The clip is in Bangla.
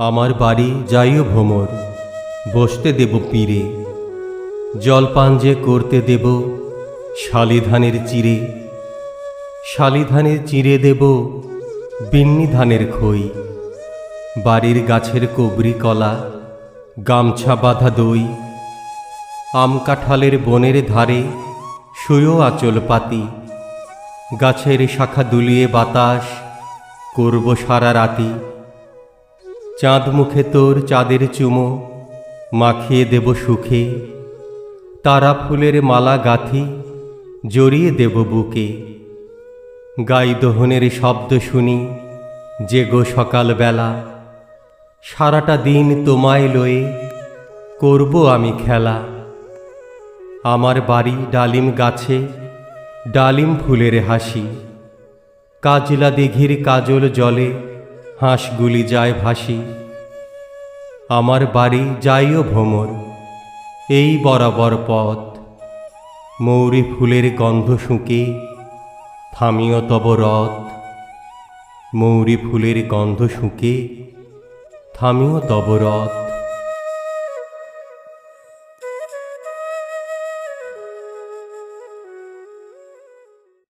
আমার বাড়ি যাইও ভ্রমর, বসতে দেব পীরে, জলপান যে করতে দেব শালিধানের চিরে। শালিধানের চিরে দেব বিন্নি ধানের খই, বাড়ির গাছের কবরি কলা, গামছা বাঁধা দই। আম কাঁঠালের বনের ধারে শুয়েও আঁচল পাতি, গাছের শাখা দুলিয়ে বাতাস করব সারা রাতি। চাঁদ মুখে তোর চাঁদের চুমো মাখিয়ে দেব সুখে, তারা ফুলের মালা গাঁথি জড়িয়ে দেব বুকে। গাই দোহনের শব্দ শুনি জেগো সকালবেলা, সারাটা দিন তোমায় লয়ে করব আমি খেলা। আমার বাড়ি ডালিম গাছে, ডালিম ফুলের হাসি, কাজলা দিঘির কাজল জলে হাঁসগুলি যায় ভাসি। আমার বাড়ি যাইও ভ্রমর, এই বরাবর পথ, মৌরি ফুলের গন্ধ শুঁকে থামিও তব রথ। মৌরি ফুলের গন্ধ শুঁকে থামিও তব রথ।